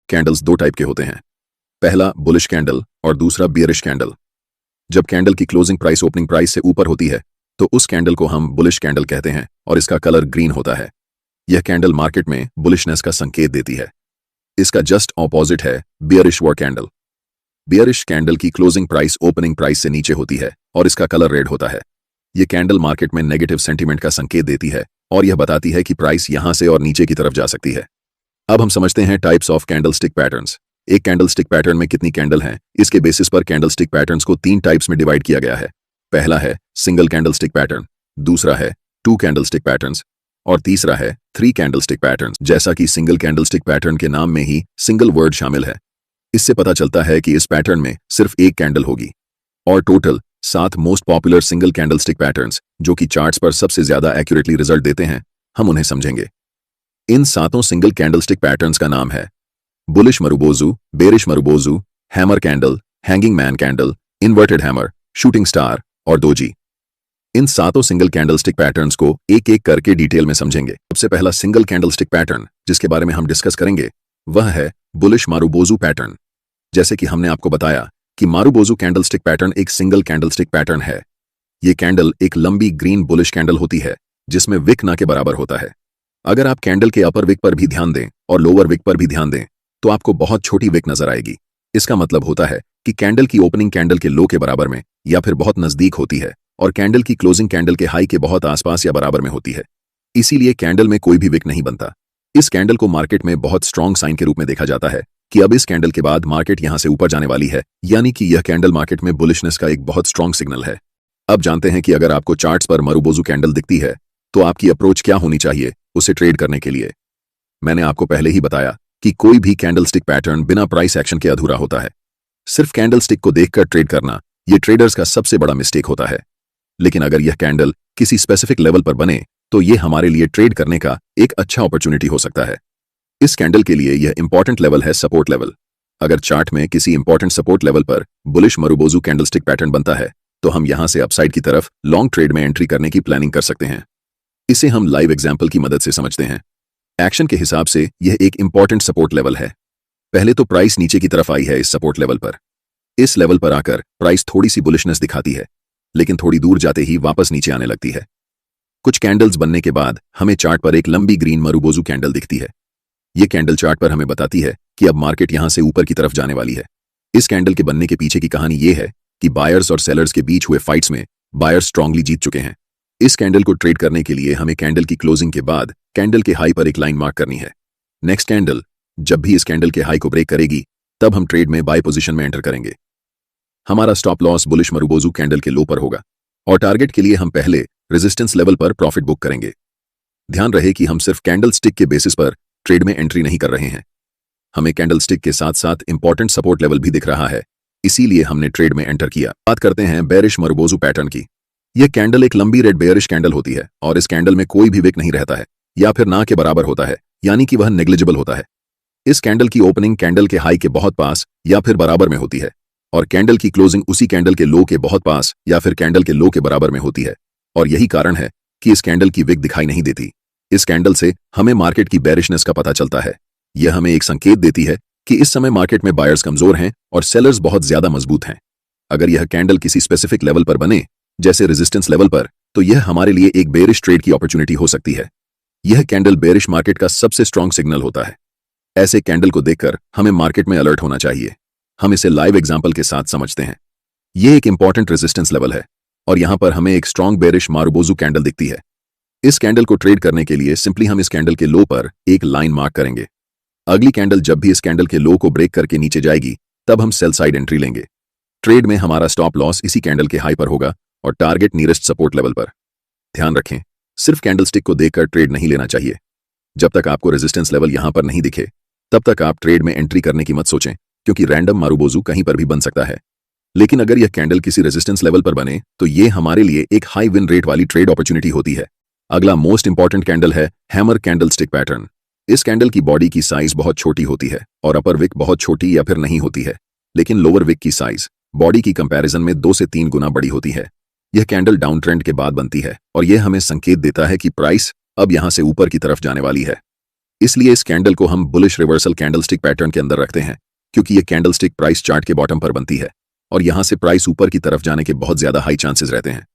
Candles दो type के होते हैं। पहला बुलिश कैंडल और दूसरा बियरिश कैंडल। जब कैंडल की क्लोजिंग प्राइस ओपनिंग प्राइस से ऊपर होती है तो उस कैंडल को हम बुलिश कैंडल कहते हैं और इसका कलर ग्रीन होता है। यह कैंडल मार्केट में बुलिशनेस का संकेत देती है। इसका जस्ट ऑपोजिट है bearish war candle. Bearish candle की क्लोजिंग प्राइस ओपनिंग प्राइस से नीचे होती है और इसका कलर रेड होता है। यह कैंडल मार्केट में नेगेटिव सेंटीमेंट का संकेत देती है और यह बताती है कि प्राइस यहां से और नीचे की तरफ जा सकती है। अब हम समझते हैं टाइप्स ऑफ कैंडलस्टिक पैटर्न्स। एक कैंडलस्टिक पैटर्न में कितनी कैंडल हैं, इसके बेसिस पर कैंडलस्टिक पैटर्न्स को 3 टाइप्स में डिवाइड किया गया है। पहला है सिंगल कैंडलस्टिक पैटर्न, दूसरा है 2 कैंडलस्टिक पैटर्न्स और तीसरा है 3 कैंडलस्टिक पैटर्न। जैसा कि सिंगल कैंडलस्टिक पैटर्न के नाम में ही सिंगल वर्ड शामिल है, इससे पता चलता है कि इस पैटर्न में सिर्फ एक कैंडल होगी। और total 7 most popular single candlestick patterns जो कि चार्ट्स पर सबसे ज्यादा एक्यूरेटली रिजल्ट देते हैं, हम उन्हें समझेंगे। इन 7 सिंगल कैंडलस्टिक पैटर्न्स का नाम है bullish marubozu, bearish marubozu, hammer candle, hanging man candle, inverted hammer, shooting star और डोजी। इन 7 सिंगल कैंडलस्टिक पैटर्न्स को एक एक करके डिटेल में समझेंगे। सबसे पहला सिंगल कैंडलस्टिक पैटर्न जिसके बारे में हम डिस्कस करेंगे वह है बुलिश मारुबोजू पैटर्न। जैसे कि हमने आपको बताया कि मारुबोजू कैंडलस्टिक पैटर्न एक सिंगल कैंडलस्टिक पैटर्न है। ये कैंडल एक लंबी ग्रीन बुलिश कैंडल होती है जिसमें विक ना के बराबर होता है। अगर आप कैंडल के अपर विक पर भी ध्यान दें और लोअर विक पर भी ध्यान दें तो आपको बहुत छोटी विक नजर आएगी। इसका मतलब होता है कि कैंडल की ओपनिंग कैंडल के लो के बराबर में या फिर बहुत नजदीक होती है और कैंडल की क्लोजिंग कैंडल के हाई के बहुत आसपास या बराबर में होती है। इसीलिए कैंडल में कोई भी विक नहीं बनता। इस कैंडल को मार्केट में बहुत स्ट्रॉन्ग साइन के रूप में देखा जाता है कि अब इस कैंडल के बाद मार्केट यहां से ऊपर जाने वाली है, यानी कि यह कैंडल मार्केट में बुलिशनेस का एक बहुत स्ट्रॉन्ग सिग्नल है। अब जानते हैं कि अगर आपको चार्ट्स पर मारुबोजू कैंडल दिखती है तो आपकी अप्रोच क्या होनी चाहिए उसे ट्रेड करने के लिए। मैंने आपको पहले ही बताया कि कोई भी कैंडलस्टिक पैटर्न बिना प्राइस एक्शन के अधूरा होता है। सिर्फ कैंडलस्टिक को देखकर ट्रेड करना यह ट्रेडर्स का सबसे बड़ा मिस्टेक होता है। लेकिन अगर यह कैंडल किसी स्पेसिफिक लेवल पर बने तो यह हमारे लिए ट्रेड करने का एक अच्छा अपॉर्चुनिटी हो सकता है। इस कैंडल के लिए यह इंपॉर्टेंट लेवल है सपोर्ट लेवल। अगर चार्ट में किसी इंपॉर्टेंट सपोर्ट लेवल पर बुलिश मारुबोजू कैंडलस्टिक पैटर्न बनता है तो हम यहां से अपसाइड की तरफ लॉन्ग ट्रेड में एंट्री करने की प्लानिंग कर सकते हैं। इसे हम लाइव एग्जाम्पल की मदद से समझते हैं। एक्शन के हिसाब से यह एक इंपॉर्टेंट सपोर्ट लेवल है। पहले तो प्राइस नीचे की तरफ आई है इस सपोर्ट लेवल पर। इस लेवल पर आकर प्राइस थोड़ी सी बुलिशनेस दिखाती है, लेकिन थोड़ी दूर जाते ही वापस नीचे आने लगती है। कुछ कैंडल्स बनने के बाद हमें चार्ट पर एक लंबी ग्रीन मारुबोजू कैंडल दिखती है। यह कैंडल चार्ट पर हमें बताती है कि अब मार्केट यहां से ऊपर की तरफ जाने वाली है। इस कैंडल के बनने के पीछे की कहानी यह है कि बायर्स और सेलर्स के बीच हुए फाइट्स में बायर्स स्ट्रांगली जीत चुके हैं। इस कैंडल को ट्रेड करने के लिए हमें कैंडल की क्लोजिंग के बाद कैंडल के हाई पर एक लाइन मार्क करनी है। नेक्स्ट कैंडल जब भी इस कैंडल के हाई को ब्रेक करेगी तब हम ट्रेड में बाय पोजीशन में एंटर करेंगे। हमारा stop loss bullish marubozu candle के लो पर होगा और टारगेट के लिए हम पहले रेजिस्टेंस लेवल पर प्रॉफिट बुक करेंगे। ध्यान रहे कि हम सिर्फ कैंडल स्टिक के बेसिस पर ट्रेड में एंट्री नहीं कर रहे हैं। हमें कैंडल स्टिक के साथ साथ इंपॉर्टेंट सपोर्ट लेवल भी दिख रहा है, इसीलिए हमने ट्रेड में एंटर किया। बात करते हैं बेरिश मारुबोजू पैटर्न की। यह कैंडल एक लंबी रेड बेयरिश कैंडल होती है और इस कैंडल में कोई भी विक नहीं रहता है या फिर ना के बराबर होता है, यानी कि वह नेग्लिजिबल होता है। इस कैंडल की ओपनिंग कैंडल के हाई के बहुत पास या फिर बराबर में होती है और कैंडल की क्लोजिंग उसी कैंडल के लो के बहुत पास या फिर कैंडल के लो के बराबर में होती है और यही कारण है कि इस कैंडल की विक दिखाई नहीं देती। इस कैंडल से हमें मार्केट की बेरिशनेस का पता चलता है। यह हमें एक संकेत देती है कि इस समय मार्केट में बायर्स कमजोर हैं और सेलर्स बहुत ज्यादा मजबूत हैं। अगर यह कैंडल किसी स्पेसिफिक लेवल पर बने जैसे रेजिस्टेंस लेवल पर तो यह हमारे लिए एक बेरिश ट्रेड की अपॉर्चुनिटी हो सकती है। यह कैंडल बेरिश मार्केट का सबसे स्ट्रॉन्ग सिग्नल होता है। ऐसे कैंडल को देखकर हमें मार्केट में अलर्ट होना चाहिए। हम इसे लाइव एग्जांपल के साथ समझते हैं। यह एक इंपॉर्टेंट रेजिस्टेंस लेवल है और यहां पर हमें एक स्ट्रॉन्ग बेरिश मारुबोजू कैंडल दिखती है। इस कैंडल को ट्रेड करने के लिए सिंपली हम इस कैंडल के लो पर एक लाइन मार्क करेंगे। अगली कैंडल जब भी इस कैंडल के लो को ब्रेक करके नीचे जाएगी तब हम सेल साइड एंट्री लेंगे। ट्रेड में हमारा स्टॉप लॉस इसी कैंडल के हाई पर होगा और टारगेट नियरेस्ट सपोर्ट लेवल पर। ध्यान रखें, सिर्फ कैंडलस्टिक को देखकर ट्रेड नहीं लेना चाहिए। जब तक आपको रेजिस्टेंस लेवल यहां पर नहीं दिखे तब तक आप ट्रेड में एंट्री करने की मत सोचें, क्योंकि रैंडम मारुबोजू कहीं पर भी बन सकता है। लेकिन अगर यह कैंडल किसी रेजिस्टेंस लेवल पर बने तो यह हमारे लिए एक हाई विन रेट वाली ट्रेड अपॉर्चुनिटी होती है। अगला मोस्ट इंपॉर्टेंट कैंडल है हैमर कैंडलस्टिक पैटर्न। इस कैंडल की बॉडी की साइज बहुत छोटी होती है और अपर विक बहुत छोटी या फिर नहीं होती है, लेकिन लोअर विक की साइज बॉडी की कंपैरिजन में 2 से 3 गुना बड़ी होती है। यह कैंडल डाउन ट्रेंड के बाद बनती है और यह हमें संकेत देता है कि प्राइस अब यहां से ऊपर की तरफ जाने वाली है। इसलिए इस कैंडल को हम बुलिश रिवर्सल कैंडलस्टिक पैटर्न के अंदर रखते हैं, क्योंकि ये कैंडलस्टिक प्राइस चार्ट के बॉटम पर बनती है और यहां से प्राइस ऊपर की तरफ जाने के बहुत ज्यादा हाई चांसेस रहते हैं।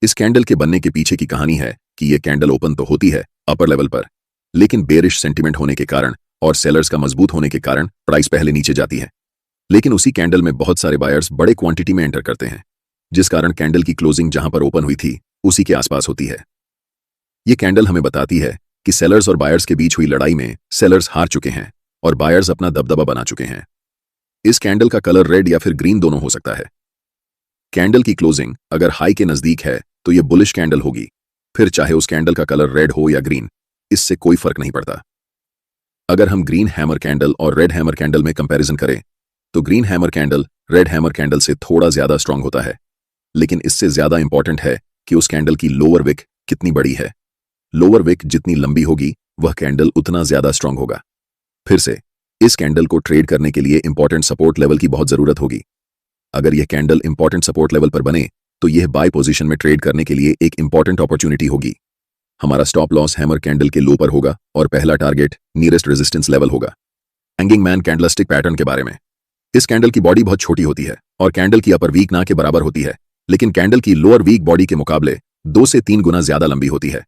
इस कैंडल के बनने के पीछे की कहानी है कि ये कैंडल ओपन तो होती है अपर लेवल पर, लेकिन बेरिश सेंटिमेंट होने के कारण और सेलर्स का मजबूत होने के कारण प्राइस पहले नीचे जाती है। लेकिन उसी कैंडल में बहुत सारे बायर्स बड़े क्वांटिटी में एंटर करते हैं, जिस कारण कैंडल की क्लोजिंग जहां पर ओपन हुई थी उसी के आसपास होती है। ये कैंडल हमें बताती है कि सेलर्स और बायर्स के बीच हुई लड़ाई में सेलर्स हार चुके हैं और बायर्स अपना दबदबा बना चुके हैं। इस कैंडल का कलर रेड या फिर ग्रीन दोनों हो सकता है। कैंडल की क्लोजिंग अगर हाई के नजदीक है तो यह बुलिश कैंडल होगी, फिर चाहे उस कैंडल का कलर रेड हो या ग्रीन, इससे कोई फर्क नहीं पड़ता। अगर हम ग्रीन हैमर कैंडल और रेड हैमर कैंडल में कंपैरिजन करें तो green hammer candle red hammer candle से थोड़ा ज्यादा स्ट्रांग होता है, लेकिन इससे ज्यादा इंपॉर्टेंट है कि उस कैंडल की लोअर विक कितनी बड़ी है। लोअर विक जितनी लंबी होगी वह कैंडल उतना ज्यादा स्ट्रांग होगा। फिर से इस कैंडल को ट्रेड करने के लिए इंपॉर्टेंट सपोर्ट लेवल की बहुत जरूरत होगी। अगर यह कैंडल इंपॉर्टेंट सपोर्ट लेवल पर बने तो यह बाय पोजीशन में ट्रेड करने के लिए एक इंपॉर्टेंट अपॉर्चुनिटी होगी। हमारा स्टॉप लॉस हैमर कैंडल के लो पर होगा और पहला टारगेट नियरेस्ट रेजिस्टेंस लेवल होगा। हैंगिंग मैन कैंडलस्टिक पैटर्न के बारे में, इस कैंडल की बॉडी बहुत छोटी होती है और कैंडल की अपर वीक ना के बराबर होती है, लेकिन कैंडल की लोअर वीक बॉडी के मुकाबले 2 से 3 गुना ज्यादा लंबी होती है।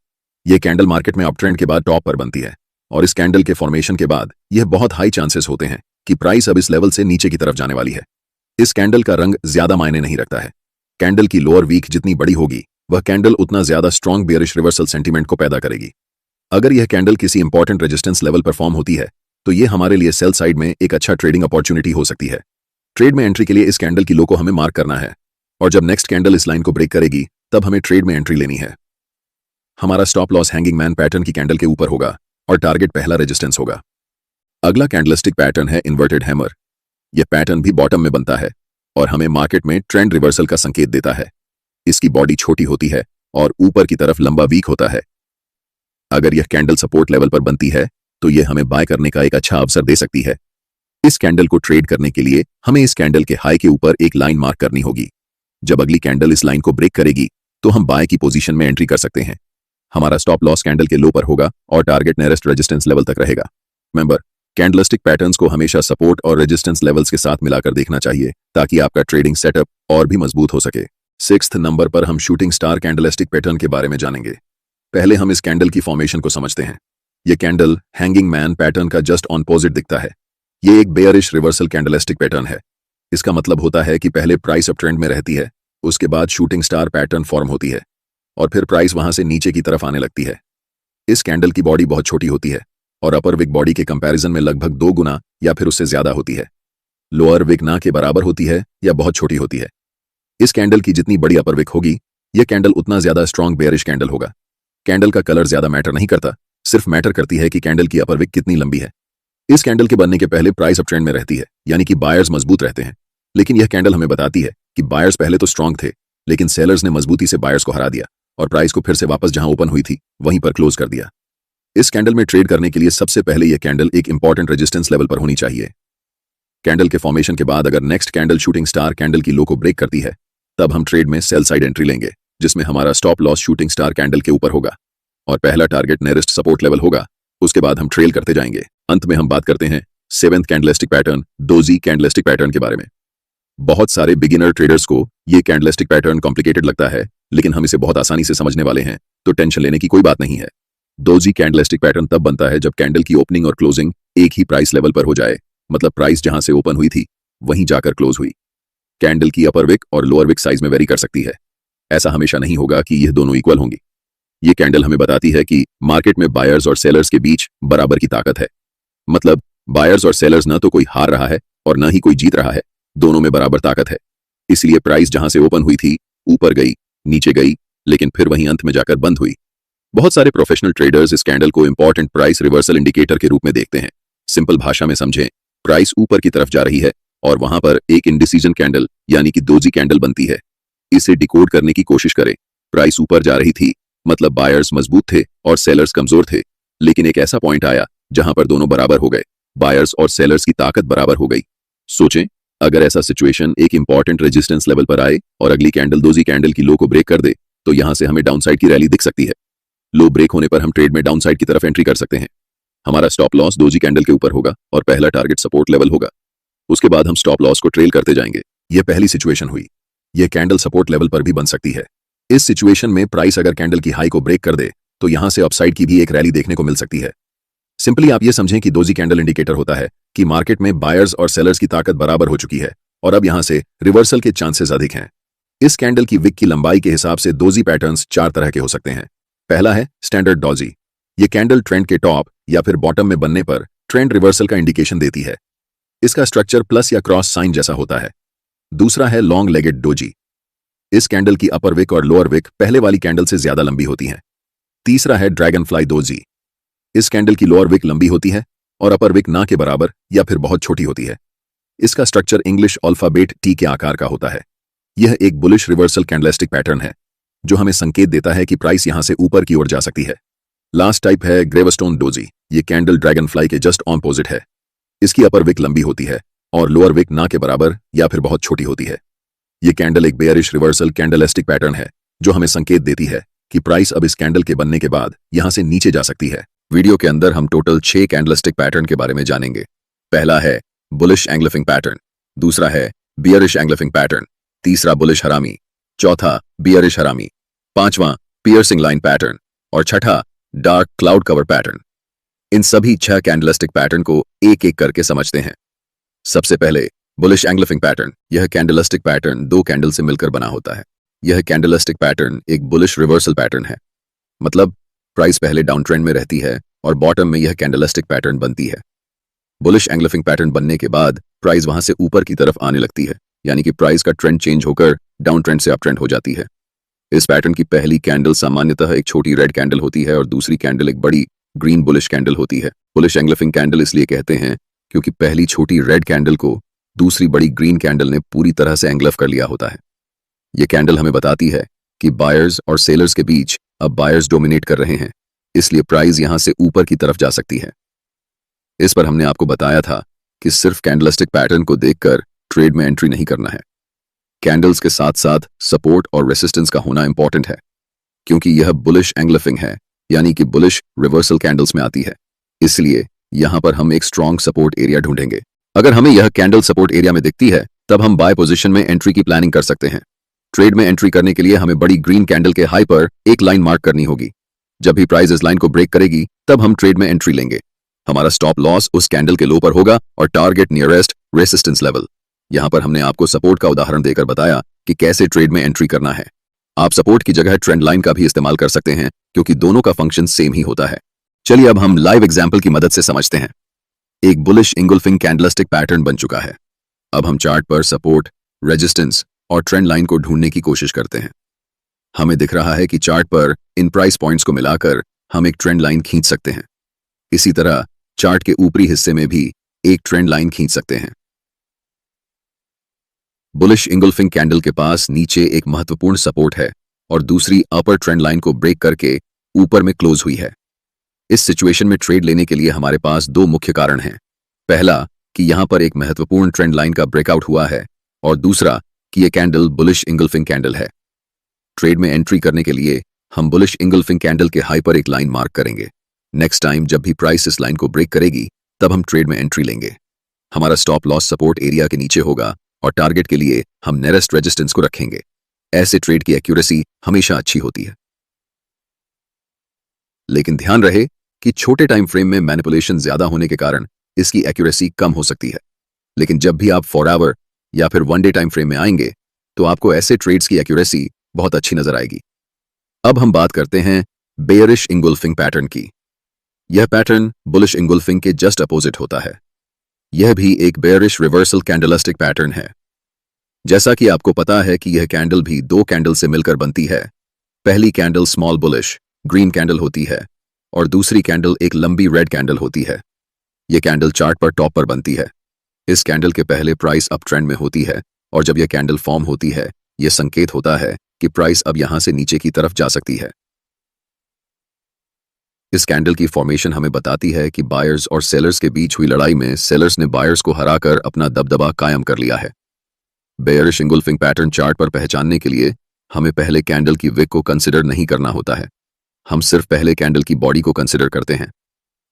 यह कैंडल मार्केट में अपट्रेंड के बाद टॉप पर बनती है और इस कैंडल के फॉर्मेशन के बाद यह बहुत हाई चांसेस होते हैं कि प्राइस अब इस लेवल से नीचे की तरफ जाने वाली है। इस कैंडल का रंग ज्यादा मायने नहीं रखता है। कैंडल की लोअर वीक जितनी बड़ी होगी वह कैंडल उतना ज्यादा स्ट्रॉन्ग बेयरिश रिवर्सल सेंटीमेंट को पैदा करेगी। अगर यह कैंडल किसी इंपॉर्टेंट रेजिस्टेंस लेवल पर फॉर्म होती है तो यह हमारे लिए सेल साइड में एक अच्छा ट्रेडिंग अपॉर्चुनिटी हो सकती है। ट्रेड में एंट्री के लिए इस कैंडल की लो को हमें मार्क करना है और जब नेक्स्ट कैंडल इस लाइन को ब्रेक करेगी तब हमें ट्रेड में एंट्री लेनी है। हमारा stop loss hanging man pattern की कैंडल के ऊपर होगा और टारगेट पहला रेजिस्टेंस होगा। अगला कैंडलस्टिक पैटर्न है इन्वर्टेड हैमर। यह पैटर्न भी बॉटम में बनता है और हमें मार्केट में ट्रेंड रिवर्सल का संकेत देता है। इसकी बॉडी छोटी होती है और ऊपर की तरफ लंबा वीक होता है। अगर यह कैंडल सपोर्ट लेवल पर बनती है तो यह हमें बाय करने का एक अच्छा अवसर दे सकती है। इस कैंडल को ट्रेड करने के लिए हमें इस कैंडल के हाई के ऊपर एक लाइन मार्क करनी होगी। जब अगली कैंडल इस लाइन को ब्रेक करेगी तो हम बाय की पोजीशन में एंट्री कर सकते हैं। हमारा स्टॉप लॉस कैंडल के लो पर होगा और टारगेट नियरेस्ट रेजिस्टेंस लेवल तक रहेगा। मेंबर, कैंडलस्टिक पैटर्न्स को हमेशा सपोर्ट और रेजिस्टेंस लेवल्स के साथ मिलाकर देखना चाहिए ताकि आपका ट्रेडिंग सेटअप और भी मजबूत हो सके। 6th नंबर पर हम शूटिंग स्टार कैंडलस्टिक पैटर्न के बारे में जानेंगे। पहले हम इस कैंडल की फॉर्मेशन को समझते हैं। यह कैंडल हैंगिंग मैन पैटर्न का जस्ट ऑपोजिट दिखता है। यह एक बेयरिश रिवर्सल कैंडलस्टिक पैटर्न है। इसका मतलब होता है कि पहले प्राइस अप ट्रेंड में रहती है, उसके बाद शूटिंग स्टार पैटर्न फॉर्म होती है और फिर प्राइस वहां से नीचे की तरफ आने लगती है। इस कैंडल की बॉडी बहुत छोटी होती है और अपर विक बॉडी के कंपैरिजन में लगभग 2 गुना या फिर उससे ज्यादा होती है। लोअर विक ना के बराबर होती है या बहुत छोटी होती है। इस कैंडल की जितनी बड़ी अपर विक होगी यह कैंडल उतना ज्यादा स्ट्रॉन्ग बेयरिश कैंडल होगा। कैंडल का कलर ज्यादा मैटर नहीं करता, सिर्फ मैटर करती है कि कैंडल की अपर विक कितनी लंबी है। इस कैंडल के बनने के पहले प्राइस अप ट्रेंड में रहती है, यानी कि बायर्स मजबूत रहते हैं। लेकिन यह कैंडल हमें बताती है कि बायर्स पहले तो स्ट्रांग थे, लेकिन सेलर्स ने मजबूती से बायर्स को हरा दिया और प्राइस को फिर से वापस जहां ओपन हुई थी वहीं पर क्लोज कर दिया। इस कैंडल में ट्रेड करने के लिए सबसे पहले यह कैंडल एक इंपॉर्टेंट रेजिस्टेंस लेवल पर होनी चाहिए। कैंडल के फॉर्मेशन के बाद अगर next candle shooting star candle की लो को ब्रेक करती है तब हम ट्रेड में सेल साइड एंट्री लेंगे, जिसमें हमारा stop loss shooting star candle के ऊपर होगा और पहला टारगेट नियरेस्ट सपोर्ट लेवल होगा। उसके बाद हम ट्रेल करते जाएंगे। अंत में हम बात करते हैं 7th candlestick pattern doji candlestick pattern के बारे में। बहुत सारे बिगिनर ट्रेडर्स को ये कैंडलस्टिक पैटर्न कॉम्प्लिकेटेड लगता है, लेकिन हम इसे बहुत आसानी से समझने वाले हैं, तो टेंशन लेने की कोई बात नहीं है। डोजी कैंडलस्टिक पैटर्न तब बनता है जब कैंडल की ओपनिंग और क्लोजिंग एक ही प्राइस लेवल पर हो जाए, मतलब प्राइस जहां से ओपन हुई थी वहीं जाकर क्लोज हुई। कैंडल की अपर विक और लोअर विक साइज में वेरी कर सकती है। ऐसा हमेशा नहीं होगा कि यह दोनों इक्वल होंगी। ये कैंडल हमें बताती है कि मार्केट में बायर्स और सेलर्स के बीच बराबर की ताकत है। मतलब बायर्स और सेलर्स न तो कोई हार रहा है और न ही कोई जीत रहा है, दोनों में बराबर ताकत है। इसलिए प्राइस जहां से ओपन हुई थी ऊपर गई, नीचे गई, लेकिन फिर वहीं अंत में जाकर बंद हुई। बहुत सारे प्रोफेशनल ट्रेडर्स इस कैंडल को इंपॉर्टेंट प्राइस रिवर्सल इंडिकेटर के रूप में देखते हैं। सिंपल भाषा में समझें, प्राइस ऊपर की तरफ जा रही है और वहां पर एक इंडिसीजन कैंडल यानी कि डोजी कैंडल बनती है। इसे डिकोड करने की कोशिश करें। प्राइस ऊपर जा रही थी, मतलब बायर्स मजबूत थे और सेलर्स कमजोर थे, लेकिन एक ऐसा पॉइंट आया जहां पर दोनों बराबर हो गए, बायर्स और सेलर्स की ताकत बराबर हो गई। सोचें, अगर ऐसा सिचुएशन एक इंपॉर्टेंट रेजिस्टेंस लेवल पर आए और अगली कैंडल डोजी कैंडल की लो को ब्रेक कर दे तो यहां से हमें डाउनसाइड की रैली दिख सकती है। लो ब्रेक होने पर हम ट्रेड में डाउनसाइड की तरफ एंट्री कर सकते हैं। हमारा स्टॉप लॉस डोजी कैंडल के ऊपर होगा और पहला टारगेट सपोर्ट लेवल होगा। उसके बाद हम स्टॉप लॉस को ट्रेल करते जाएंगे। यह पहली सिचुएशन हुई। यह कैंडल सपोर्ट लेवल पर भी बन सकती है। इस सिचुएशन में प्राइस अगर कैंडल की हाई को ब्रेक कर दे तो यहां से अपसाइड की भी एक रैली देखने को मिल सकती है। सिंपली आप ये समझें कि डोजी कैंडल इंडिकेटर होता है कि मार्केट में बायर्स और सेलर्स की ताकत बराबर हो चुकी है और अब यहां से रिवर्सल के चांसेस अधिक हैं। इस कैंडल की विक की लंबाई के हिसाब से डोजी पैटर्न्स 4 तरह के हो सकते हैं। पहला है स्टैंडर्ड डोजी। ये कैंडल ट्रेंड के टॉप या फिर बॉटम में बनने पर ट्रेंड रिवर्सल का इंडिकेशन देती है। इसका स्ट्रक्चर प्लस या क्रॉस साइन जैसा होता है। दूसरा है लॉन्ग लेगेड डोजी। इस कैंडल की अपर विक और लोअर विक पहले वाली कैंडल से ज्यादा लंबी होती हैं। तीसरा है ड्रैगन फ्लाई डोजी। इस कैंडल की लोअर विक लंबी होती है और अपर विक ना के बराबर या फिर बहुत छोटी होती है। इसका स्ट्रक्चर इंग्लिश अल्फाबेट टी के आकार का होता है। यह एक बुलिश रिवर्सल कैंडलस्टिक पैटर्न है जो हमें संकेत देता है कि प्राइस यहां से ऊपर की ओर जा सकती है। लास्ट टाइप है ग्रेवस्टोन डोजी। ये कैंडल ड्रैगन फ्लाई के जस्ट ऑपोजिट है। इसकी अपर विक लंबी होती है और लोअर विक ना के बराबर या फिर बहुत छोटी होती है। यह कैंडल एक बेयरिश रिवर्सल कैंडलस्टिक पैटर्न है जो हमें संकेत देती है कि प्राइस अब इस कैंडल के बनने के बाद यहां से नीचे जा सकती है। वीडियो के अंदर हम टोटल 6 कैंडलस्टिक पैटर्न के बारे में जानेंगे। पहला है बुलिश एंग्लिफिंग पैटर्न, दूसरा है बियरिश एंग्लिफिंग पैटर्न, तीसरा बुलिश हरामी, चौथा बियरिश हरामी, पांचवां पियर्सिंग लाइन पैटर्न और छठा डार्क क्लाउड कवर पैटर्न। इन सभी 6 कैंडलस्टिक पैटर्न को एक एक करके समझते हैं। सबसे पहले बुलिश एंग्लिफिंग पैटर्न। यह कैंडलस्टिक पैटर्न 2 कैंडल से मिलकर बना होता है। यह कैंडलस्टिक पैटर्न एक बुलिश रिवर्सल पैटर्न है। मतलब प्राइस पहले डाउन ट्रेंड में रहती है और बॉटम में यह कैंडलस्टिक पैटर्न बनती है। बुलिश एंग्लिफिंग पैटर्न बनने के बाद प्राइस वहां से ऊपर की तरफ आने लगती है, यानी कि प्राइस का ट्रेंड चेंज होकर डाउन ट्रेंड से अप ट्रेंड हो जाती है। इस पैटर्न की पहली कैंडल सामान्यतः एक छोटी रेड कैंडल होती है और दूसरी कैंडल एक बड़ी ग्रीन बुलिश कैंडल होती है। बुलिश एंग्लिफिंग कैंडल इसलिए कहते हैं क्योंकि पहली छोटी रेड कैंडल को दूसरी बड़ी ग्रीन कैंडल ने पूरी तरह से एंग्लफ कर लिया होता है। यह कैंडल हमें बताती है कि बायर्स और सेलर्स के बीच अब बायर्स डोमिनेट कर रहे हैं, इसलिए प्राइस यहां से ऊपर की तरफ जा सकती है। इस पर हमने आपको बताया था कि सिर्फ कैंडलस्टिक पैटर्न को देखकर ट्रेड में एंट्री नहीं करना है। कैंडल्स के साथ साथ सपोर्ट और रेसिस्टेंस का होना इंपॉर्टेंट है, क्योंकि यह बुलिश एंग्लिफिंग है, यानी कि बुलिश रिवर्सल कैंडल्स में आती है। इसलिए यहां पर हम एक स्ट्रॉन्ग सपोर्ट एरिया ढूंढेंगे। अगर हमें यह कैंडल सपोर्ट एरिया में दिखती है तब हम बाय पोजीशन में एंट्री की प्लानिंग कर सकते हैं। ट्रेड में एंट्री करने के लिए हमें बड़ी ग्रीन कैंडल के हाई पर एक लाइन मार्क करनी होगी। जब भी प्राइस इस लाइन को ब्रेक करेगी तब हम ट्रेड में एंट्री लेंगे। हमारा स्टॉप लॉस उस कैंडल के लो पर होगा और टारगेट नियरेस्ट रेसिस्टेंस लेवल। यहां पर हमने आपको सपोर्ट का उदाहरण देकर बताया कि कैसे ट्रेड में एंट्री करना है। आप सपोर्ट की जगह ट्रेंड लाइन का भी इस्तेमाल कर सकते हैं, क्योंकि दोनों का फंक्शन सेम ही होता है। चलिए अब हम लाइव एग्जाम्पल की मदद से समझते हैं। एक बुलिश इंगुल्फिंग कैंडलस्टिक पैटर्न बन चुका है। अब हम चार्ट पर सपोर्ट, रेजिस्टेंस और ट्रेंड लाइन को ढूंढने की कोशिश करते हैं। हमें दिख रहा है कि चार्ट पर इन प्राइस पॉइंट्स को मिलाकर हम एक ट्रेंड लाइन खींच सकते हैं। इसी तरह चार्ट के ऊपरी हिस्से में भी एक ट्रेंड लाइन खींच सकते हैं। बुलिश इंगुल्फिंग कैंडल के पास नीचे एक महत्वपूर्ण सपोर्ट है और दूसरी अपर ट्रेंड लाइन को ब्रेक करके ऊपर में क्लोज हुई है। इस सिचुएशन में ट्रेड लेने के लिए हमारे पास 2 मुख्य कारण हैं। पहला कि यहां पर एक महत्वपूर्ण ट्रेंड लाइन का ब्रेकआउट हुआ है और दूसरा कि यह कैंडल बुलिश इंगुल्फिंग कैंडल है। ट्रेड में एंट्री करने के लिए हम बुलिश इंगुल्फिंग कैंडल के हाई पर एक लाइन मार्क करेंगे। नेक्स्ट टाइम जब भी प्राइस इस लाइन को ब्रेक करेगी तब हम ट्रेड में एंट्री लेंगे। हमारा स्टॉप लॉस सपोर्ट एरिया के नीचे होगा और टारगेट के लिए हम नियरेस्ट रेजिस्टेंस को रखेंगे। ऐसे ट्रेड की एक्यूरेसी हमेशा अच्छी होती है, लेकिन ध्यान रहे कि छोटे टाइम फ्रेम में मैनिपुलेशन ज्यादा होने के कारण इसकी एक्यूरेसी कम हो सकती है। लेकिन जब भी आप 4 आवर या फिर 1 डे टाइम फ्रेम में आएंगे तो आपको ऐसे ट्रेड्स की एक्यूरेसी बहुत अच्छी नजर आएगी। अब हम बात करते हैं बेयरिश इंगुल्फिंग पैटर्न की। यह पैटर्न बुलिश इंगुल्फिंग के जस्ट अपोजिट होता है। यह भी एक बेयरिश रिवर्सल कैंडलस्टिक पैटर्न है। जैसा कि आपको पता है कि यह कैंडल भी 2 कैंडल से मिलकर बनती है। पहली candle small bullish green candle होती है और दूसरी कैंडल एक लंबी रेड कैंडल होती है। यह कैंडल चार्ट पर टॉप पर बनती है। इस कैंडल के पहले प्राइस अप ट्रेंड में होती है और जब यह कैंडल फॉर्म होती है यह संकेत होता है कि प्राइस अब यहां से नीचे की तरफ जा सकती है। इस कैंडल की फॉर्मेशन हमें बताती है कि बायर्स और सेलर्स के बीच हुई लड़ाई में सेलर्स ने बायर्स को हराकर अपना दबदबा कायम कर लिया है। बेयरिश इंगुल्फिंग पैटर्न चार्ट पर पहचानने के लिए हमें पहले कैंडल की विक को कंसिडर नहीं करना होता है। हम सिर्फ पहले कैंडल की बॉडी को कंसिडर करते हैं।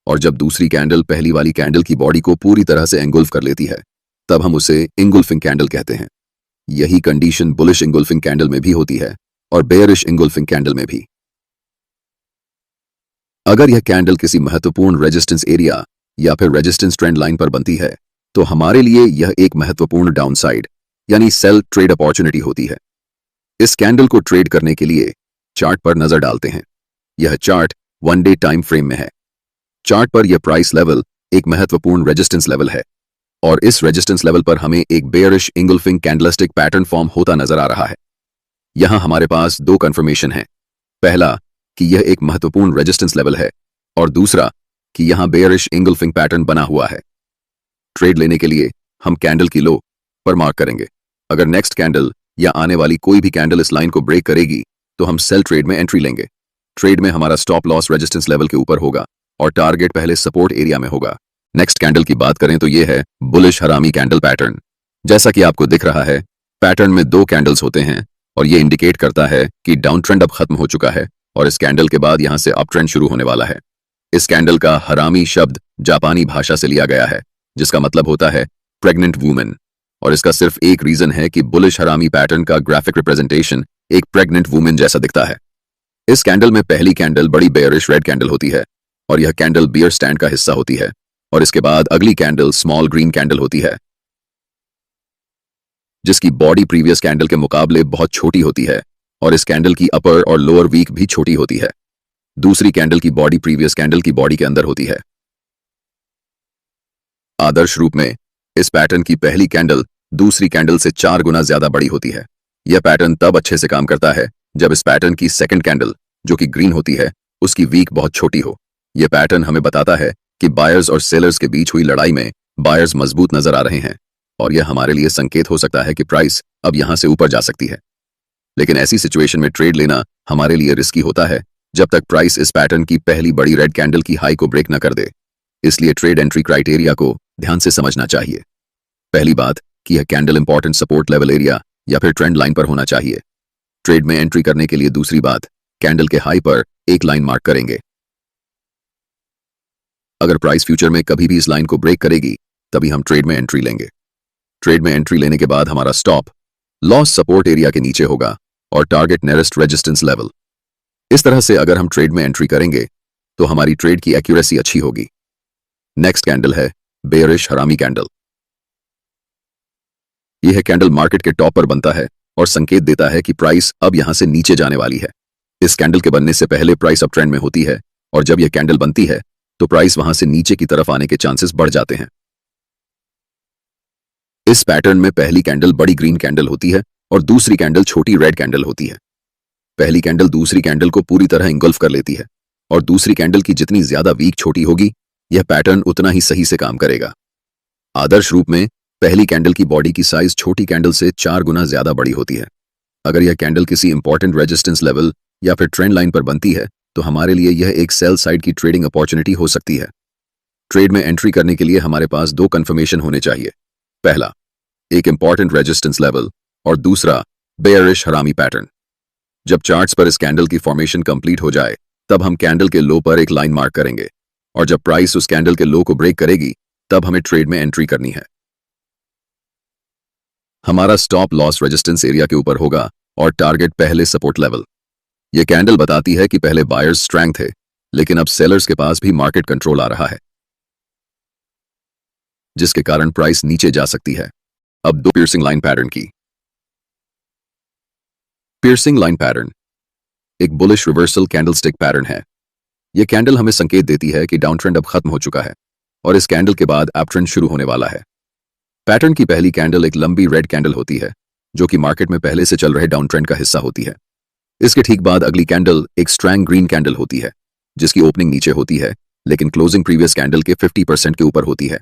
और जब दूसरी कैंडल पहली वाली कैंडल की बॉडी को पूरी तरह से एंगुल्फ कर लेती है तब हम उसे इंगुल्फिंग कैंडल कहते हैं। यही कंडीशन बुलिश इंगुल्फिंग कैंडल में भी होती है और बेयरिश इंगुल्फिंग कैंडल में भी। अगर यह कैंडल किसी महत्वपूर्ण रेजिस्टेंस एरिया या फिर रेजिस्टेंस ट्रेंड लाइन पर बनती है तो हमारे लिए यह एक महत्वपूर्ण डाउनसाइड यानी सेल ट्रेड अपॉर्चुनिटी होती है। इस कैंडल को ट्रेड करने के लिए चार्ट पर नजर डालते हैं। यह चार्ट 1 डे टाइम फ्रेम में है। चार्ट पर यह प्राइस लेवल एक महत्वपूर्ण रेजिस्टेंस लेवल है और इस रेजिस्टेंस लेवल पर हमें एक बेयरिश इंगुल्फिंग कैंडलस्टिक पैटर्न फॉर्म होता नजर आ रहा है। यहां हमारे पास दो कंफर्मेशन है, पहला कि यह एक महत्वपूर्ण रेजिस्टेंस लेवल है और दूसरा कि यहां बेयरिश इंगुल्फिंग पैटर्न बना हुआ है। ट्रेड लेने के लिए हम कैंडल की लो पर मार्क करेंगे। अगर नेक्स्ट कैंडल या आने वाली कोई भी कैंडल इस लाइन को ब्रेक करेगी तो हम सेल ट्रेड में एंट्री लेंगे। ट्रेड में हमारा स्टॉप लॉस रेजिस्टेंस लेवल के ऊपर होगा और टारगेट पहले सपोर्ट एरिया में होगा। नेक्स्ट कैंडल की बात करें तो यह है बुलिश हरामी कैंडल पैटर्न। जैसा कि आपको दिख रहा है, पैटर्न में दो कैंडल्स होते हैं और यह इंडिकेट करता है कि डाउन ट्रेंड अब खत्म हो चुका है और इस कैंडल के बाद यहां से अप ट्रेंड शुरू होने वाला है। इस कैंडल का हरामी शब्द जापानी भाषा से लिया गया है जिसका मतलब होता है प्रेग्नेंट वुमेन, और इसका सिर्फ एक रीजन है कि बुलिश हरामी पैटर्न का ग्राफिक रिप्रेजेंटेशन एक प्रेग्नेंट वुमेन जैसा दिखता है। इस कैंडल में पहली कैंडल बड़ी बेयरिश रेड कैंडल होती है और यह कैंडल बियर स्टैंड का हिस्सा होती है और इसके बाद अगली कैंडल स्मॉल ग्रीन कैंडल होती है जिसकी बॉडी प्रीवियस कैंडल के मुकाबले बहुत छोटी होती है और इस कैंडल की अपर और लोअर वीक भी छोटी होती है। दूसरी कैंडल की बॉडी प्रीवियस कैंडल की बॉडी के अंदर होती है। आदर्श रूप में इस पैटर्न की पहली कैंडल दूसरी कैंडल से 4 गुना ज्यादा बड़ी होती है। यह पैटर्न तब अच्छे से काम करता है जब इस पैटर्न की सेकंड कैंडल जो कि ग्रीन होती है उसकी वीक बहुत छोटी हो। यह पैटर्न हमें बताता है कि बायर्स और सेलर्स के बीच हुई लड़ाई में बायर्स मजबूत नजर आ रहे हैं और यह हमारे लिए संकेत हो सकता है कि प्राइस अब यहां से ऊपर जा सकती है। लेकिन ऐसी सिचुएशन में ट्रेड लेना हमारे लिए रिस्की होता है जब तक प्राइस इस पैटर्न की पहली बड़ी रेड कैंडल की हाई को ब्रेक न कर दे। इसलिए ट्रेड एंट्री क्राइटेरिया को ध्यान से समझना चाहिए। पहली बात कि यह candle important support level area या फिर ट्रेंड लाइन पर होना चाहिए। ट्रेड में एंट्री करने के लिए दूसरी बात, कैंडल के हाई पर एक लाइन मार्क करेंगे। अगर प्राइस फ्यूचर में कभी भी इस लाइन को ब्रेक करेगी तभी हम ट्रेड में एंट्री लेंगे। ट्रेड में एंट्री लेने के बाद हमारा स्टॉप लॉस सपोर्ट एरिया के नीचे होगा और टारगेट नियरेस्ट रेजिस्टेंस लेवल। इस तरह से अगर हम ट्रेड में एंट्री करेंगे तो हमारी ट्रेड की एक्यूरेसी अच्छी होगी। नेक्स्ट कैंडल है बेयरिश हरामी कैंडल। यह कैंडल मार्केट के टॉप पर बनता है और संकेत देता है कि प्राइस अब यहां से नीचे जाने वाली है। इस कैंडल के बनने से पहले प्राइस अप ट्रेंड में होती है और जब यह कैंडल बनती है तो प्राइस वहां से नीचे की तरफ आने के चांसेस बढ़ जाते हैं। इस पैटर्न में पहली कैंडल बड़ी ग्रीन कैंडल होती है और दूसरी कैंडल छोटी रेड कैंडल होती है। पहली कैंडल दूसरी कैंडल को पूरी तरह इंगल्फ कर लेती है और दूसरी कैंडल की जितनी ज्यादा वीक छोटी होगी यह पैटर्न उतना ही सही से काम करेगा। आदर्श रूप में पहली कैंडल की बॉडी की साइज छोटी कैंडल से 4 गुना ज्यादा बड़ी होती है। अगर यह कैंडल किसी इंपॉर्टेंट रेजिस्टेंस लेवल या फिर ट्रेंड लाइन पर बनती है तो हमारे लिए यह एक सेल साइड की ट्रेडिंग अपॉर्चुनिटी हो सकती है। ट्रेड में एंट्री करने के लिए हमारे पास दो कंफर्मेशन होने चाहिए, पहला एक इंपॉर्टेंट रेजिस्टेंस लेवल और दूसरा बेयरिश हरामी पैटर्न। जब चार्ट्स पर इस कैंडल की फॉर्मेशन कंप्लीट हो जाए तब हम कैंडल के लो पर एक लाइन मार्क करेंगे और जब प्राइस उस कैंडल के लो को ब्रेक करेगी तब हमें ट्रेड में एंट्री करनी है। हमारा स्टॉप लॉस रेजिस्टेंस एरिया के ऊपर होगा और टारगेट पहले सपोर्ट लेवल। यह कैंडल बताती है कि पहले बायर्स स्ट्रेंथ थे लेकिन अब सेलर्स के पास भी मार्केट कंट्रोल आ रहा है जिसके कारण प्राइस नीचे जा सकती है। अब दो पियर्सिंग लाइन पैटर्न की। पियर्सिंग लाइन पैटर्न एक बुलिश रिवर्सल कैंडलस्टिक पैटर्न है। यह कैंडल हमें संकेत देती है कि डाउन ट्रेंड अब खत्म हो चुका है और इस कैंडल के बाद अप ट्रेंड शुरू होने वाला है। पैटर्न की पहली कैंडल एक लंबी रेड कैंडल होती है जो कि मार्केट में पहले से चल रहे डाउन ट्रेंड का हिस्सा होती है। इसके ठीक बाद अगली कैंडल एक स्ट्रैंग ग्रीन कैंडल होती है जिसकी ओपनिंग नीचे होती है लेकिन क्लोजिंग प्रीवियस कैंडल के 50% के ऊपर होती है।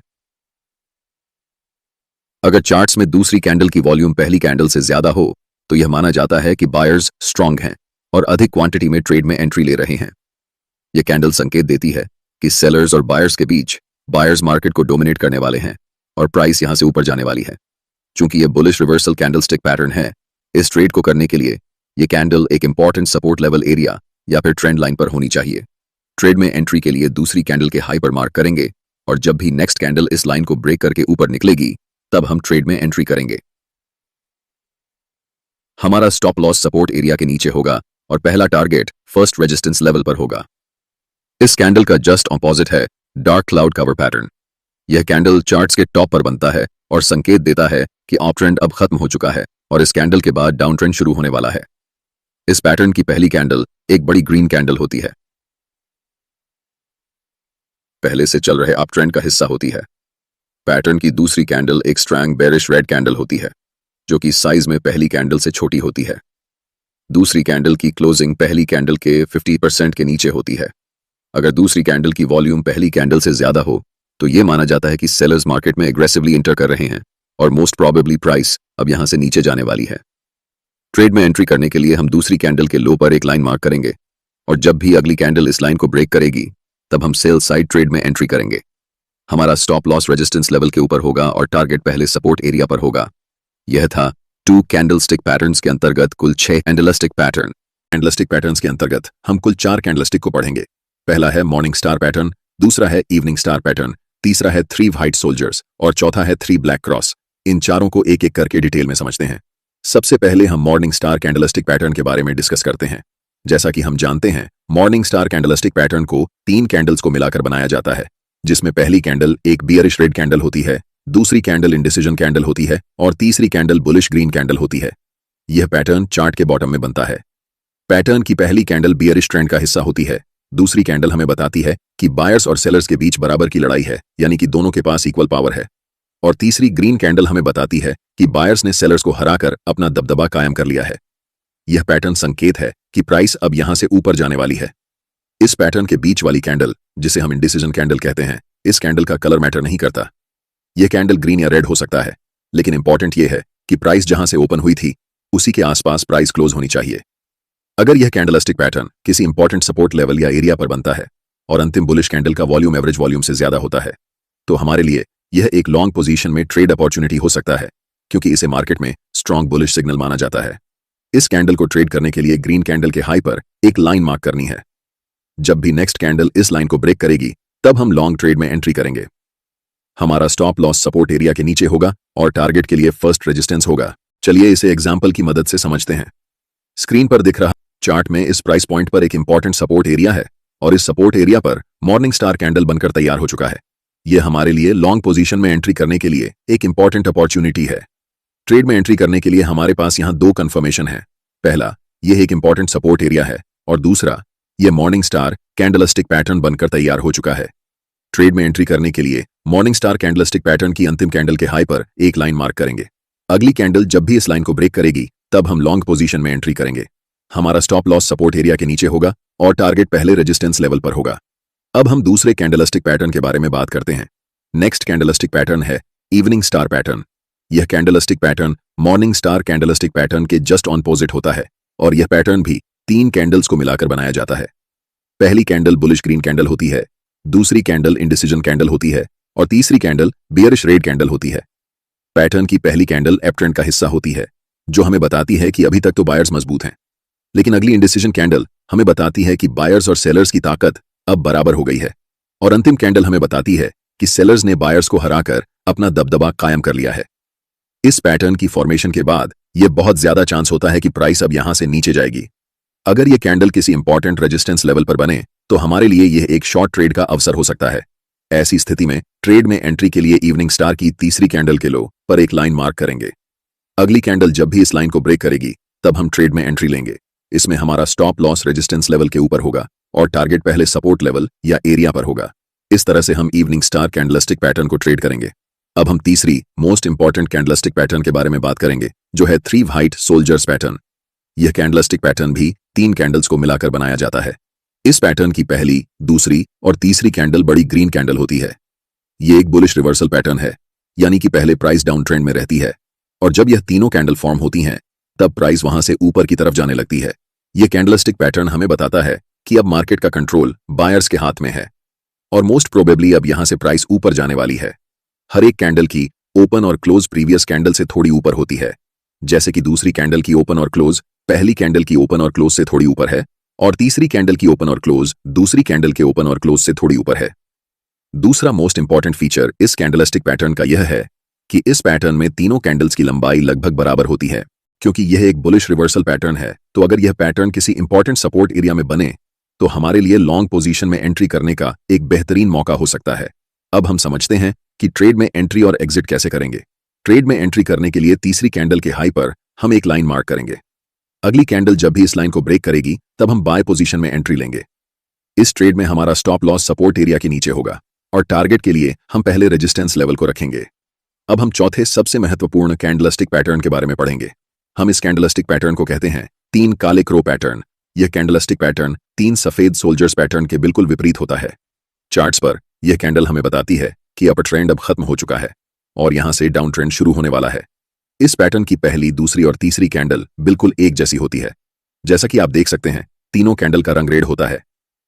अगर चार्ट्स में दूसरी कैंडल की वॉल्यूम पहली कैंडल से ज्यादा हो तो यह माना जाता है कि बायर्स स्ट्रांग हैं और अधिक क्वांटिटी में ट्रेड में एंट्री ले रहे हैं। यह कैंडल संकेत देती है कि सेलर्स और बायर्स के बीच बायर्स मार्केट को डोमिनेट करने वाले हैं और प्राइस यहां से ऊपर जाने वाली है। चूंकि यह बुलिश रिवर्सल कैंडलस्टिक पैटर्न है, इस ट्रेड को करने के लिए यह कैंडल एक इंपॉर्टेंट सपोर्ट लेवल एरिया या फिर ट्रेंड लाइन पर होनी चाहिए। ट्रेड में एंट्री के लिए दूसरी कैंडल के हाई पर मार्क करेंगे और जब भी नेक्स्ट कैंडल इस लाइन को ब्रेक करके ऊपर निकलेगी तब हम ट्रेड में एंट्री करेंगे। हमारा स्टॉप लॉस सपोर्ट एरिया के नीचे होगा और पहला टारगेट फर्स्ट रेजिस्टेंस लेवल पर होगा। इस कैंडल का जस्ट ऑपोजिट है डार्क क्लाउड कवर पैटर्न। यह कैंडल चार्ट्स के टॉप पर बनता है और संकेत देता है कि अप ट्रेंड अब खत्म हो चुका है और इस कैंडल के बाद डाउन ट्रेंड शुरू होने वाला है। इस पैटर्न की पहली कैंडल एक बड़ी ग्रीन कैंडल होती है, पहले से चल रहे अप ट्रेंड का हिस्सा होती है। पैटर्न की दूसरी कैंडल एक स्ट्रॉन्ग बेरिश रेड कैंडल होती है जो कि साइज में पहली कैंडल से छोटी होती है। दूसरी कैंडल की क्लोजिंग पहली कैंडल के 50% के नीचे होती है। अगर दूसरी कैंडल की वॉल्यूम पहली कैंडल से ज्यादा हो तो यह माना जाता है कि सेलर्स मार्केट में एग्रेसिवली एंटर कर रहे हैं और मोस्ट प्रोबेबली प्राइस अब यहां से नीचे जाने वाली है। ट्रेड में एंट्री करने के लिए हम दूसरी कैंडल के लो पर एक लाइन मार्क करेंगे और जब भी अगली कैंडल इस लाइन को ब्रेक करेगी तब हम सेल साइड ट्रेड में एंट्री करेंगे। हमारा स्टॉप लॉस रेजिस्टेंस लेवल के ऊपर होगा और टारगेट पहले सपोर्ट एरिया पर होगा। यह था 2 कैंडलस्टिक पैटर्न्स के अंतर्गत कुल 6 कैंडलस्टिक पैटर्न। कैंडलस्टिक पैटर्न्स के अंतर्गत हम कुल 4 कैंडलस्टिक को पढ़ेंगे। पहला है मॉर्निंग स्टार पैटर्न, दूसरा है इवनिंग स्टार पैटर्न, तीसरा है 3 व्हाइट सोल्जर्स और चौथा है 3 ब्लैक क्रॉस। इन चारों को एक एक करके डिटेल में समझते हैं। सबसे पहले हम मॉर्निंग स्टार कैंडलस्टिक पैटर्न के बारे में डिस्कस करते हैं। जैसा कि हम जानते हैं मॉर्निंग स्टार कैंडलस्टिक पैटर्न को 3 कैंडल्स को मिलाकर बनाया जाता है, जिसमें पहली कैंडल एक बियरिश रेड कैंडल होती है, दूसरी कैंडल इंडिसीजन कैंडल होती है और तीसरी कैंडल बुलिश ग्रीन कैंडल होती है। यह पैटर्न चार्ट के बॉटम में बनता है। पैटर्न की पहली कैंडल बियरिश ट्रेंड का हिस्सा होती है। दूसरी कैंडल हमें बताती है कि बायर्स और सेलर्स के बीच बराबर की लड़ाई है, यानी कि दोनों के पास इक्वल पावर है। और तीसरी ग्रीन कैंडल हमें बताती है कि बायर्स ने सेलर्स को हराकर अपना दबदबा कायम कर लिया है। यह पैटर्न संकेत है कि प्राइस अब यहां से ऊपर जाने वाली है। इस पैटर्न के बीच वाली कैंडल, जिसे हम इंडिसीजन कैंडल कहते हैं, इस कैंडल का कलर मैटर नहीं करता। यह कैंडल ग्रीन या रेड हो सकता है, लेकिन इंपॉर्टेंट यह है कि प्राइस जहां से ओपन हुई थी उसी के आसपास प्राइस क्लोज होनी चाहिए। अगर यह कैंडलस्टिक पैटर्न किसी इंपॉर्टेंट सपोर्ट लेवल या एरिया पर बनता है और अंतिम बुलिश कैंडल का वॉल्यूम एवरेज वॉल्यूम से ज्यादा होता है तो हमारे लिए यह एक लॉन्ग पोजीशन में ट्रेड अपॉर्चुनिटी हो सकता है, क्योंकि इसे मार्केट में स्ट्रॉन्ग बुलिश सिग्नल माना जाता है। इस कैंडल को ट्रेड करने के लिए ग्रीन कैंडल के हाई पर एक लाइन मार्क करनी है। जब भी नेक्स्ट कैंडल इस लाइन को ब्रेक करेगी तब हम लॉन्ग ट्रेड में एंट्री करेंगे। हमारा स्टॉप लॉस सपोर्ट एरिया के नीचे होगा और टारगेट के लिए फर्स्ट रेजिस्टेंस होगा। चलिए इसे एग्जाम्पल की मदद से समझते हैं। स्क्रीन पर दिख रहा चार्ट में इस प्राइस पॉइंट पर एक इंपॉर्टेंट सपोर्ट एरिया है और इस सपोर्ट एरिया पर मॉर्निंग स्टार कैंडल बनकर तैयार हो चुका है। यह हमारे लिए लॉन्ग पोजीशन में एंट्री करने के लिए एक इंपॉर्टेंट अपॉर्चुनिटी है। ट्रेड में एंट्री करने के लिए हमारे पास यहां 2 कंफर्मेशन है। पहला, यह एक इंपॉर्टेंट सपोर्ट एरिया है और दूसरा, यह मॉर्निंग स्टार कैंडलस्टिक पैटर्न बनकर तैयार हो चुका है। ट्रेड में एंट्री करने के लिए मॉर्निंग स्टार कैंडलस्टिक पैटर्न की अंतिम कैंडल के हाई पर एक लाइन मार्क करेंगे। अगली कैंडल जब भी इस लाइन को ब्रेक करेगी तब हम लॉन्ग पोजीशन में एंट्री करेंगे। हमारा स्टॉप लॉस सपोर्ट एरिया के नीचे होगा और टारगेट पहले रेजिस्टेंस लेवल पर होगा। अब हम दूसरे कैंडलस्टिक पैटर्न के बारे में बात करते हैं। नेक्स्ट कैंडलस्टिक पैटर्न है इवनिंग स्टार पैटर्न। यह candlestick pattern morning star candlestick pattern के जस्ट ऑपोजिट होता है और यह पैटर्न भी 3 कैंडल्स को मिलाकर बनाया जाता है। पहली कैंडल बुलिश ग्रीन कैंडल होती है, दूसरी कैंडल इंडिसीजन कैंडल होती है और तीसरी कैंडल बियरिश रेड कैंडल होती है। पैटर्न की पहली कैंडल अप ट्रेंड का हिस्सा होती है, जो हमें बताती है कि अभी तक तो बायर्स मजबूत हैं, लेकिन अगली इंडिसीजन कैंडल हमें बताती है कि बायर्स और सेलर्स की ताकत अब बराबर हो गई है और अंतिम कैंडल हमें बताती है कि सेलर्स ने बायर्स को हराकर अपना दबदबा कायम कर लिया है। इस पैटर्न की फॉर्मेशन के बाद यह बहुत ज्यादा चांस होता है कि प्राइस अब यहां से नीचे जाएगी। अगर यह कैंडल किसी इंपॉर्टेंट रेजिस्टेंस लेवल पर बने तो हमारे लिए यह एक शॉर्ट ट्रेड का अवसर हो सकता है। ऐसी स्थिति में ट्रेड में एंट्री के लिए इवनिंग स्टार की तीसरी कैंडल के लो पर एक लाइन मार्क करेंगे। अगली कैंडल जब भी इस लाइन को ब्रेक करेगी तब हम ट्रेड में एंट्री लेंगे। इसमें हमारा स्टॉप लॉस रेजिस्टेंस लेवल के ऊपर होगा और टारगेट पहले सपोर्ट लेवल या एरिया पर होगा। इस तरह से हम इवनिंग स्टार कैंडलस्टिक पैटर्न को ट्रेड करेंगे। अब हम तीसरी मोस्ट इंपॉर्टेंट कैंडलस्टिक पैटर्न के बारे में बात करेंगे, जो है 3 व्हाइट सोल्जर्स पैटर्न। यह कैंडलस्टिक पैटर्न भी 3 कैंडल्स को मिलाकर बनाया जाता है। इस पैटर्न की पहली, दूसरी और तीसरी कैंडल बड़ी ग्रीन कैंडल होती है। यह एक बुलिश रिवर्सल पैटर्न है, यानी कि पहले प्राइस डाउन ट्रेंड में रहती है और जब यह तीनों कैंडल फॉर्म होती हैं तब प्राइस वहां से ऊपर की तरफ जाने लगती है। यह कैंडलस्टिक पैटर्न हमें बताता है कि अब मार्केट का कंट्रोल बायर्स के हाथ में है और मोस्ट प्रोबेबली अब यहां से प्राइस ऊपर जाने वाली है। हर एक कैंडल की ओपन और क्लोज प्रीवियस कैंडल से थोड़ी ऊपर होती है, जैसे कि दूसरी कैंडल की ओपन और क्लोज पहली कैंडल की ओपन और क्लोज से थोड़ी ऊपर है और तीसरी कैंडल की ओपन और क्लोज दूसरी कैंडल के ओपन और क्लोज से थोड़ी ऊपर है। दूसरा मोस्ट इंपॉर्टेंट फीचर इस कैंडलस्टिक पैटर्न का यह है कि इस पैटर्न में तीनों कैंडल्स की लंबाई लगभग बराबर होती है। क्योंकि यह एक बुलिश रिवर्सल पैटर्न है, तो अगर यह पैटर्न किसी इंपॉर्टेंट सपोर्ट एरिया में बने तो हमारे लिए लॉन्ग पोजीशन में एंट्री करने का एक बेहतरीन मौका हो सकता है। अब हम समझते हैं कि ट्रेड में एंट्री और एग्जिट कैसे करेंगे। ट्रेड में एंट्री करने के लिए तीसरी कैंडल के हाई पर हम एक लाइन मार्क करेंगे। अगली कैंडल जब भी इस लाइन को ब्रेक करेगी तब हम बाय पोजीशन में एंट्री लेंगे। इस ट्रेड में हमारा स्टॉप लॉस सपोर्ट एरिया के नीचे होगा और टारगेट के लिए हम पहले रेजिस्टेंस लेवल को रखेंगे। अब हम चौथे सबसे महत्वपूर्ण कैंडलस्टिक पैटर्न के बारे में पढ़ेंगे। हम इस कैंडलस्टिक पैटर्न को कहते हैं 3 काले क्रो पैटर्न। यह कैंडलस्टिक पैटर्न 3 सफेद सोल्जर्स पैटर्न के बिल्कुल विपरीत होता है। चार्ट्स पर यह कैंडल हमें बताती है कि अपर ट्रेंड अब खत्म हो चुका है और यहां से डाउन ट्रेंड शुरू होने वाला है। इस पैटर्न की पहली, दूसरी और तीसरी कैंडल बिल्कुल एक जैसी होती है। जैसा कि आप देख सकते हैं, तीनों कैंडल का रंग रेड होता है।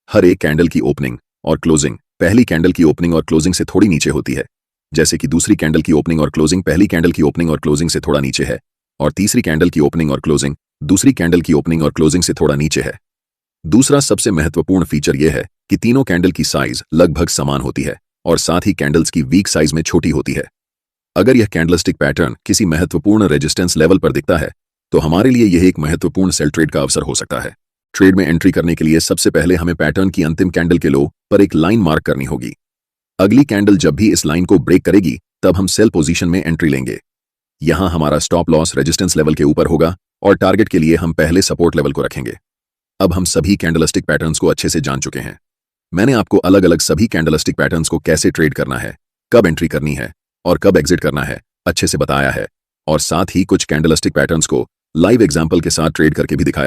हर एक कैंडल की ओपनिंग और क्लोजिंग पहली कैंडल की ओपनिंग और क्लोजिंग से थोड़ी नीचे होती है, जैसे कि दूसरी कैंडल की ओपनिंग और क्लोजिंग पहली कैंडल की ओपनिंग और क्लोजिंग से थोड़ा नीचे है, और तीसरी कैंडल की ओपनिंग और क्लोजिंग दूसरी कैंडल की ओपनिंग और क्लोजिंग से थोड़ा नीचे है। दूसरा सबसे महत्वपूर्ण फीचर यह है कि तीनों कैंडल की साइज लगभग समान होती है और साथ ही कैंडल्स की वीक साइज में छोटी होती है। अगर यह कैंडलस्टिक पैटर्न किसी महत्वपूर्ण रेजिस्टेंस लेवल पर दिखता है तो हमारे लिए यह एक महत्वपूर्ण सेल ट्रेड का अवसर हो सकता है। ट्रेड में एंट्री करने के लिए सबसे पहले हमें पैटर्न की अंतिम कैंडल के लो पर एक लाइन मार्क करनी होगी। अगली कैंडल जब भी इस लाइन को ब्रेक करेगी तब हम सेल पोजीशन में एंट्री लेंगे। यहां हमारा स्टॉप लॉस रेजिस्टेंस लेवल के ऊपर होगा और टारगेट के लिए हम पहले सपोर्ट लेवल को रखेंगे। अब हम सभी कैंडलस्टिक पैटर्न्स को अच्छे से जान चुके हैं। मैंने आपको अलग अलग सभी कैंडलस्टिक पैटर्न्स को कैसे ट्रेड करना है, कब एंट्री करनी है और कब एग्जिट करना है अच्छे से बताया है, और साथ ही कुछ कैंडलस्टिक पैटर्न्स को लाइव एग्जाम्पल के साथ ट्रेड करके भी दिखाया